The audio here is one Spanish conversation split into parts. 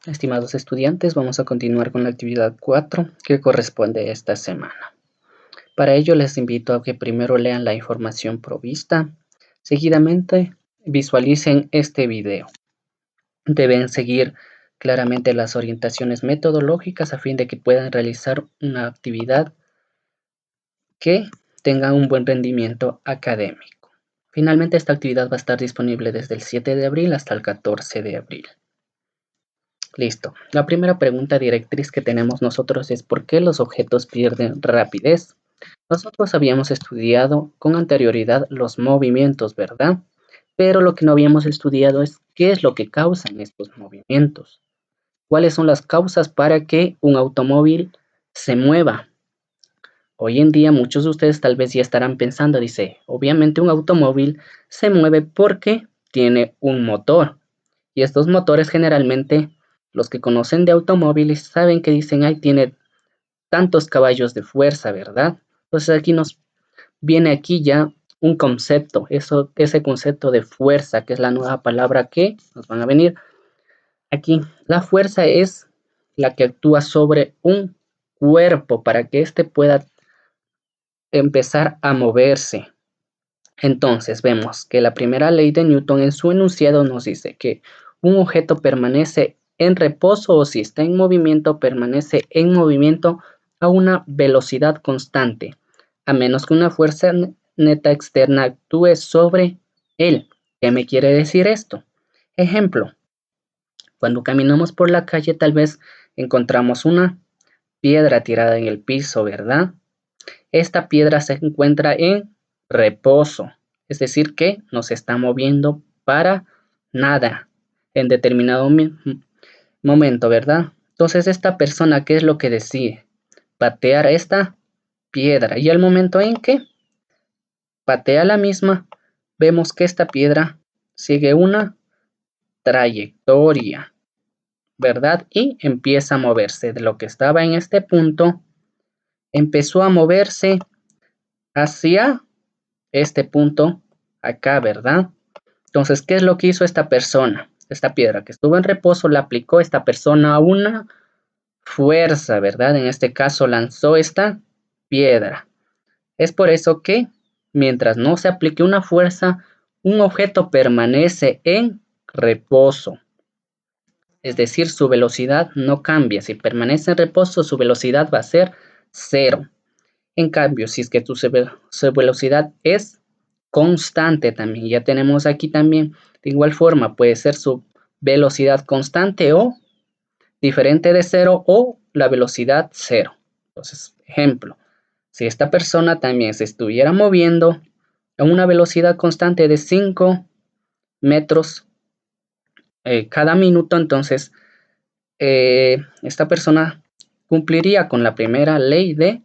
Estimados estudiantes, vamos a continuar con la actividad 4 que corresponde a esta semana. Para ello les invito a que primero lean la información provista, seguidamente visualicen este video. Deben seguir claramente las orientaciones metodológicas a fin de que puedan realizar una actividad que tenga un buen rendimiento académico. Finalmente, esta actividad va a estar disponible desde el 7 de abril hasta el 14 de abril. Listo. La primera pregunta directriz que tenemos nosotros es ¿por qué los objetos pierden rapidez? Nosotros habíamos estudiado con anterioridad los movimientos, ¿verdad? Pero lo que no habíamos estudiado es qué es lo que causan estos movimientos. ¿Cuáles son las causas para que un automóvil se mueva? Hoy en día muchos de ustedes tal vez ya estarán pensando, dice, obviamente un automóvil se mueve porque tiene un motor. Y estos motores generalmente, los que conocen de automóviles saben que dicen, ay, tiene tantos caballos de fuerza, ¿verdad? Entonces aquí nos viene aquí ya un concepto, ese concepto de fuerza, que es la nueva palabra que nos van a venir. Aquí, la fuerza es la que actúa sobre un cuerpo para que éste pueda empezar a moverse. Entonces vemos que la primera ley de Newton en su enunciado nos dice que un objeto permanece en reposo o si está en movimiento, permanece en movimiento a una velocidad constante, a menos que una fuerza neta externa actúe sobre él. ¿Qué me quiere decir esto? Ejemplo, cuando caminamos por la calle tal vez encontramos una piedra tirada en el piso, ¿verdad? Esta piedra se encuentra en reposo, es decir, que no se está moviendo para nada en determinado momento, ¿verdad? Entonces, esta persona, ¿qué es lo que decide? Patear esta piedra y al momento en que patea la misma, vemos que esta piedra sigue una trayectoria, ¿verdad? Y empieza a moverse de lo que estaba en este punto, empezó a moverse hacia este punto acá, ¿verdad? Entonces, ¿qué es lo que hizo esta persona? Esta piedra que estuvo en reposo la aplicó esta persona a una fuerza, ¿verdad? En este caso lanzó esta piedra. Es por eso que mientras no se aplique una fuerza, un objeto permanece en reposo. Es decir, su velocidad no cambia. Si permanece en reposo, su velocidad va a ser 0. En cambio, si es que su velocidad es constante también, ya tenemos aquí también, de igual forma, puede ser su velocidad constante o diferente de 0 o la velocidad 0. Entonces, ejemplo, si esta persona también se estuviera moviendo a una velocidad constante de 5 metros cada minuto, entonces esta persona cumpliría con la primera ley de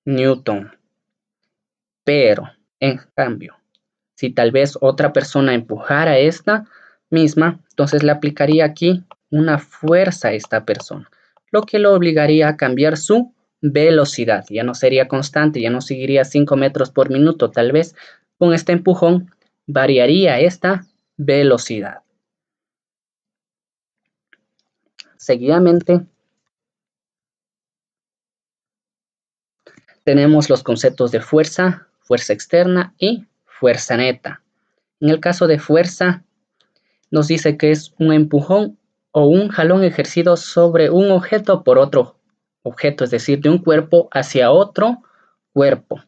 Newton. Pero, en cambio, si tal vez otra persona empujara esta misma, entonces le aplicaría aquí una fuerza a esta persona, lo que lo obligaría a cambiar su velocidad. Ya no sería constante, ya no seguiría 5 metros por minuto. Tal vez con este empujón variaría esta velocidad. Seguidamente, tenemos los conceptos de fuerza, fuerza externa y fuerza neta. En el caso de fuerza, nos dice que es un empujón o un jalón ejercido sobre un objeto por otro objeto, es decir, de un cuerpo hacia otro cuerpo.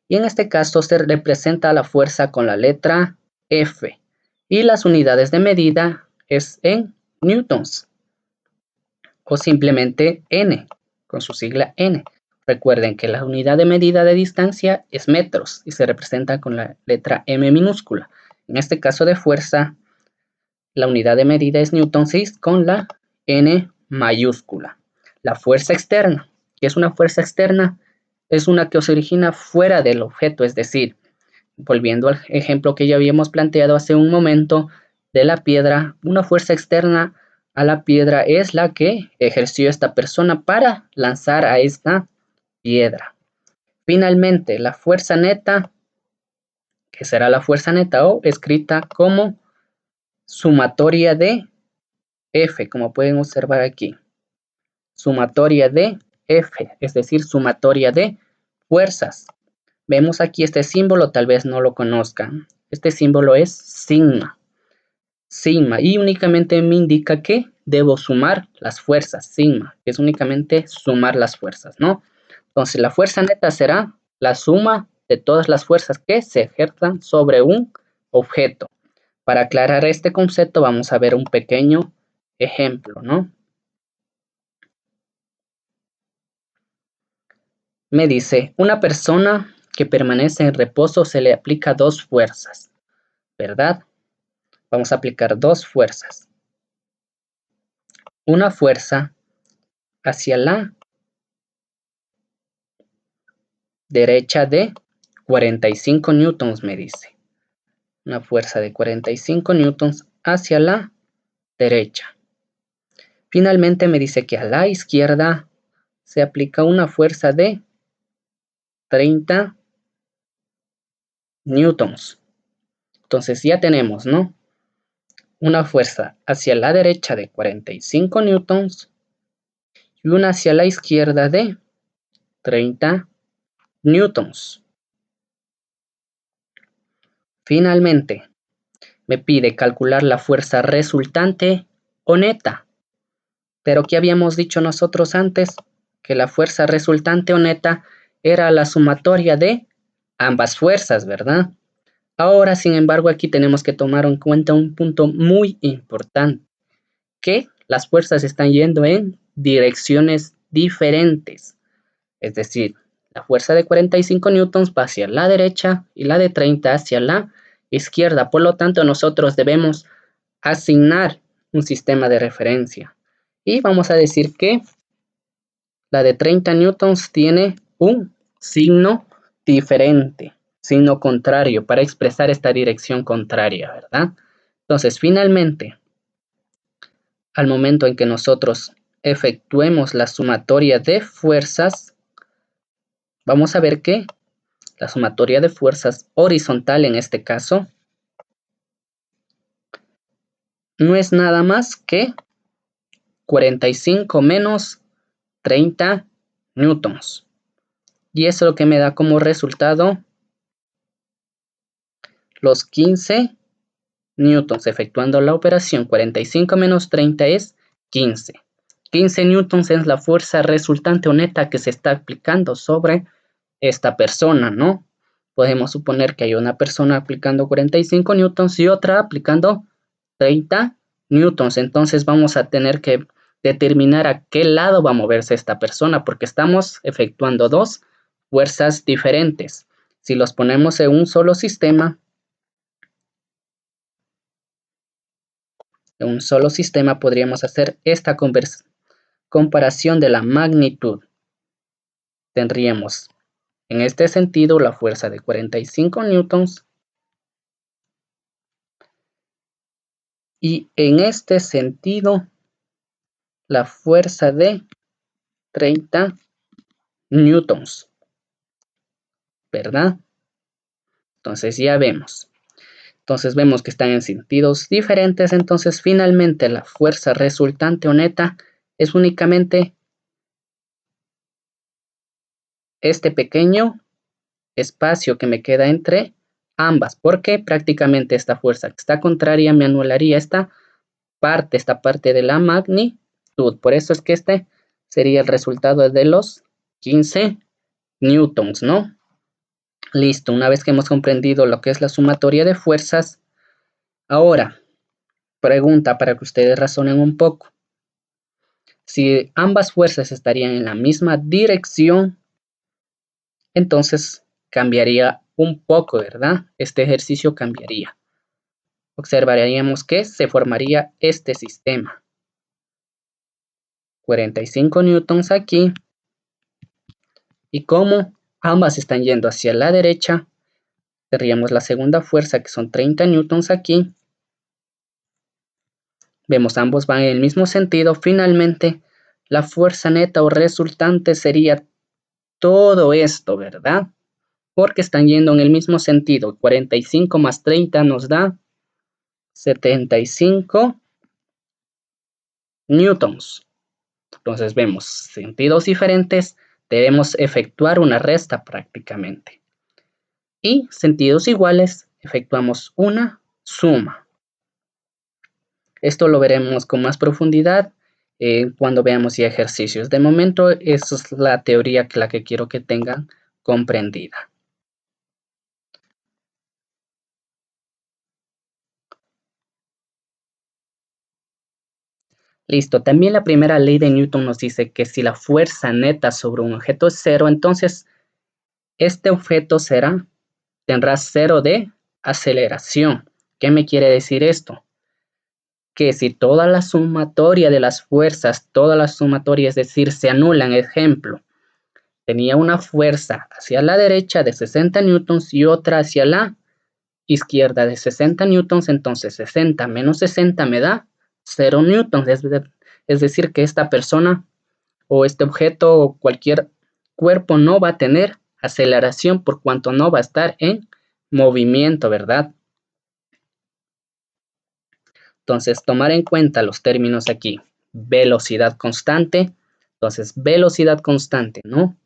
Y en este caso se representa la fuerza con la letra F. Y las unidades de medida es en newtons o simplemente N, con su sigla N. Recuerden que la unidad de medida de distancia es metros y se representa con la letra M minúscula. En este caso de fuerza, la unidad de medida es newtons con la N mayúscula. La fuerza externa, ¿qué es una fuerza externa? Es una que se origina fuera del objeto, es decir, volviendo al ejemplo que ya habíamos planteado hace un momento de la piedra, una fuerza externa a la piedra es la que ejerció esta persona para lanzar a esta piedra. Finalmente, la fuerza neta, que será la fuerza neta o escrita como sumatoria de F, como pueden observar aquí. Sumatoria de F, es decir, sumatoria de fuerzas. Vemos aquí este símbolo, tal vez no lo conozcan. Este símbolo es sigma. Sigma, y únicamente me indica que debo sumar las fuerzas. Sigma, que es únicamente sumar las fuerzas, ¿no? Entonces, la fuerza neta será la suma de todas las fuerzas que se ejerzan sobre un objeto. Para aclarar este concepto, vamos a ver un pequeño ejemplo, ¿no? Me dice, una persona que permanece en reposo se le aplica dos fuerzas, ¿verdad? Vamos a aplicar dos fuerzas. Una fuerza hacia la derecha de 45 newtons, me dice. Una fuerza de 45 newtons hacia la derecha. Finalmente me dice que a la izquierda se aplica una fuerza de 30 newtons. Entonces ya tenemos, ¿no? Una fuerza hacia la derecha de 45 newtons y una hacia la izquierda de 30 newtons. Finalmente, me pide calcular la fuerza resultante o neta. Pero ¿qué habíamos dicho nosotros antes? Que la fuerza resultante o neta era la sumatoria de ambas fuerzas, ¿verdad? Ahora, sin embargo, aquí tenemos que tomar en cuenta un punto muy importante, que las fuerzas están yendo en direcciones diferentes. Es decir, la fuerza de 45 newtons va hacia la derecha y la de 30 hacia la izquierda. Por lo tanto, nosotros debemos asignar un sistema de referencia. Y vamos a decir que la de 30 newtons tiene un signo diferente, signo contrario, para expresar esta dirección contraria, ¿verdad? Entonces, finalmente, al momento en que nosotros efectuemos la sumatoria de fuerzas, vamos a ver que la sumatoria de fuerzas horizontal en este caso no es nada más que 45 menos 30 newtons. Y eso es lo que me da como resultado los 15 newtons. Efectuando la operación 45 menos 30 es 15. 15 newtons es la fuerza resultante o neta que se está aplicando sobre esta persona, ¿no? Podemos suponer que hay una persona aplicando 45 newtons y otra aplicando 30 newtons. Entonces vamos a tener que determinar a qué lado va a moverse esta persona, porque estamos efectuando dos fuerzas diferentes. Si los ponemos en un solo sistema, podríamos hacer esta comparación de la magnitud. Tendríamos en este sentido la fuerza de 45 newtons y en este sentido la fuerza de 30 newtons, ¿verdad? Entonces ya vemos. Entonces vemos que están en sentidos diferentes. Entonces finalmente la fuerza resultante o neta es únicamente este pequeño espacio que me queda entre ambas, porque prácticamente esta fuerza que está contraria me anularía esta parte de la magnitud. Por eso es que este sería el resultado de los 15 newtons, ¿no? Listo, una vez que hemos comprendido lo que es la sumatoria de fuerzas, ahora, pregunta para que ustedes razonen un poco. Si ambas fuerzas estarían en la misma dirección, entonces cambiaría un poco, ¿verdad? Este ejercicio cambiaría. Observaríamos que se formaría este sistema. 45 newtons aquí. Y como ambas están yendo hacia la derecha, tendríamos la segunda fuerza que son 30 newtons aquí. Vemos ambos van en el mismo sentido. Finalmente, la fuerza neta o resultante sería todo esto, ¿verdad? Porque están yendo en el mismo sentido. 45 más 30 nos da 75 newtons. Entonces vemos sentidos diferentes, debemos efectuar una resta prácticamente. Y sentidos iguales, efectuamos una suma. Esto lo veremos con más profundidad cuando veamos ya ejercicios. De momento, esa es la teoría que quiero que tengan comprendida. Listo, también la primera ley de Newton nos dice que si la fuerza neta sobre un objeto es cero, entonces este objeto tendrá cero de aceleración. ¿Qué me quiere decir esto? Que si toda la sumatoria de las fuerzas, toda la sumatoria, es decir, se anulan, ejemplo, tenía una fuerza hacia la derecha de 60 newtons y otra hacia la izquierda de 60 newtons, entonces 60 menos 60 me da 0 newtons, es decir, que esta persona o este objeto o cualquier cuerpo no va a tener aceleración por cuanto no va a estar en movimiento, ¿verdad? Entonces, tomar en cuenta los términos aquí. Velocidad constante. Entonces, velocidad constante, ¿no?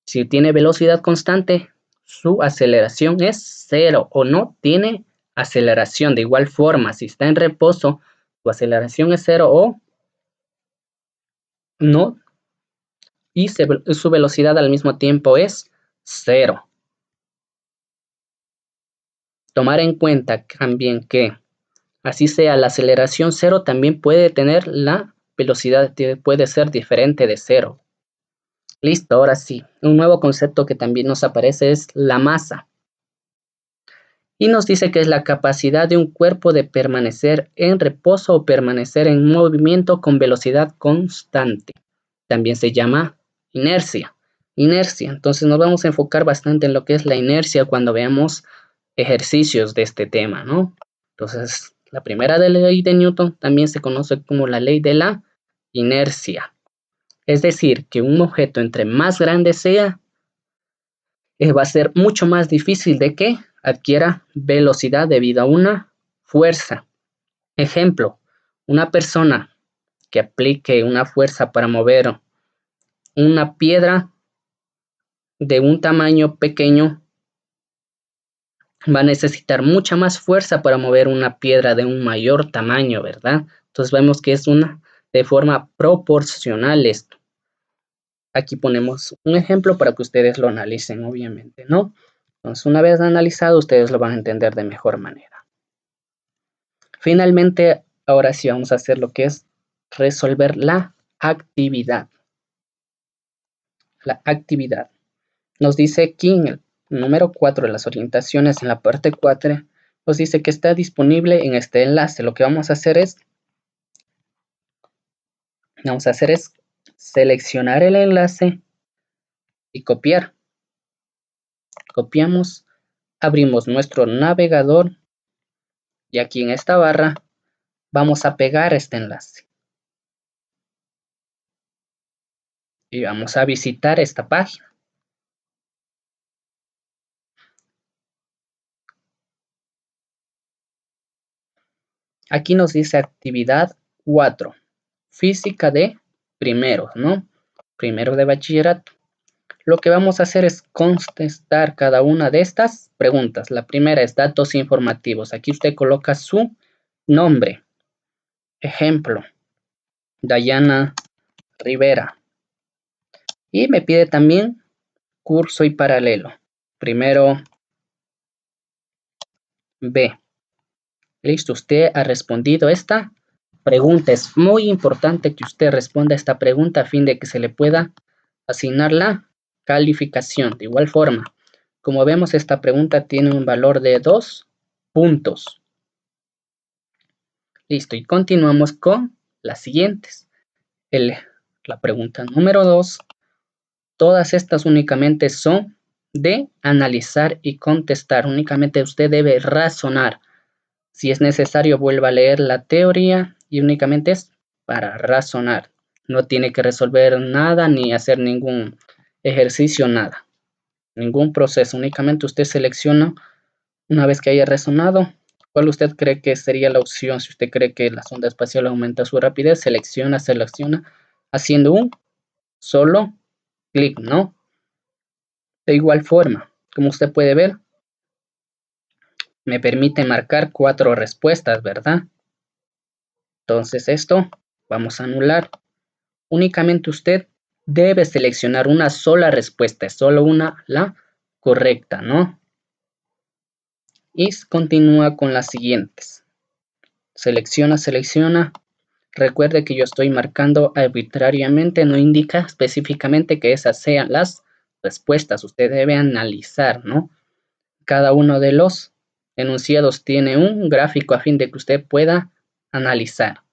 Si tiene velocidad constante, su aceleración es cero o no tiene aceleración. De igual forma, si está en reposo, su aceleración es cero o no. Y su velocidad al mismo tiempo es cero. Tomar en cuenta también que así sea la aceleración cero, también puede tener la velocidad, puede ser diferente de cero. Listo, ahora sí. Un nuevo concepto que también nos aparece es la masa. Y nos dice que es la capacidad de un cuerpo de permanecer en reposo o permanecer en movimiento con velocidad constante. También se llama inercia. Inercia. Entonces nos vamos a enfocar bastante en lo que es la inercia cuando veamos ejercicios de este tema, ¿no? Entonces, la primera ley de Newton también se conoce como la ley de la inercia. Es decir, que un objeto entre más grande sea, va a ser mucho más difícil de que adquiera velocidad debido a una fuerza. Ejemplo, una persona que aplique una fuerza para mover una piedra de un tamaño pequeño va a necesitar mucha más fuerza para mover una piedra de un mayor tamaño, ¿verdad? Entonces vemos que es de forma proporcional esto. Aquí ponemos un ejemplo para que ustedes lo analicen, obviamente, ¿no? Entonces, una vez analizado, ustedes lo van a entender de mejor manera. Finalmente, ahora sí vamos a hacer lo que es resolver la actividad. La actividad. Nos dice aquí en el número 4 de las orientaciones, en la parte 4, nos dice que está disponible en este enlace. Lo que vamos a hacer es seleccionar el enlace y copiar. Copiamos, abrimos nuestro navegador y aquí en esta barra vamos a pegar este enlace. Y vamos a visitar esta página. Aquí nos dice actividad 4, física de primeros, ¿no? Primero de bachillerato. Lo que vamos a hacer es contestar cada una de estas preguntas. La primera es datos informativos. Aquí usted coloca su nombre. Ejemplo, Dayana Rivera. Y me pide también curso y paralelo. Primero B. Listo, usted ha respondido esta pregunta. Es muy importante que usted responda esta pregunta a fin de que se le pueda asignar la calificación. De igual forma, como vemos, esta pregunta tiene un valor de 2 puntos. Listo, y continuamos con las siguientes. La pregunta número 2. Todas estas únicamente son de analizar y contestar. Únicamente usted debe razonar. Si es necesario, vuelva a leer la teoría y únicamente es para razonar. No tiene que resolver nada ni hacer ningún ejercicio, nada. Ningún proceso. Únicamente usted selecciona, una vez que haya razonado, ¿Cuál usted cree que sería la opción? Si usted cree que la sonda espacial aumenta su rapidez, selecciona haciendo un solo clic, ¿no? De igual forma, como usted puede ver, me permite marcar 4 respuestas, ¿verdad? Entonces esto vamos a anular. Únicamente usted debe seleccionar una sola respuesta, solo una, la correcta, ¿no? Y continúa con las siguientes. Selecciona. Recuerde que yo estoy marcando arbitrariamente, no indica específicamente que esas sean las respuestas. Usted debe analizar, ¿no? Cada uno de los enunciados tiene un gráfico a fin de que usted pueda analizar.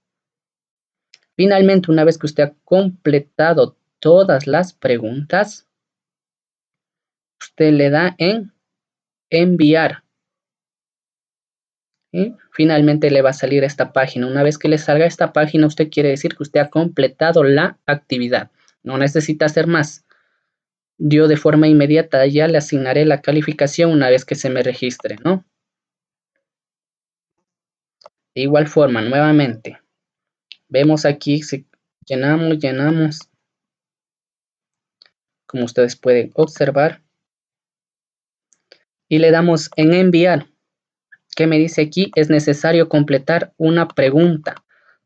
Finalmente, una vez que usted ha completado todas las preguntas, usted le da en enviar. Y finalmente le va a salir esta página. Una vez que le salga esta página, usted quiere decir que usted ha completado la actividad. No necesita hacer más. Yo de forma inmediata ya le asignaré la calificación una vez que se me registre, ¿no? De igual forma, nuevamente, vemos aquí si llenamos, como ustedes pueden observar, y le damos en enviar. ¿Qué me dice aquí? Es necesario completar una pregunta.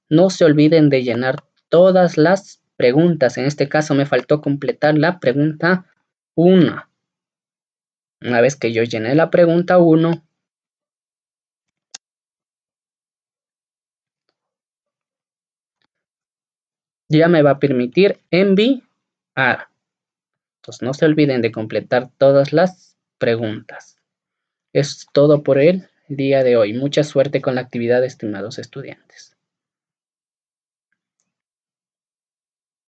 No se olviden de llenar todas las preguntas. En este caso me faltó completar la pregunta 1. Una vez que yo llené la pregunta 1, ya me va a permitir enviar. Entonces no se olviden de completar todas las preguntas. Es todo por el día de hoy. Mucha suerte con la actividad, estimados estudiantes.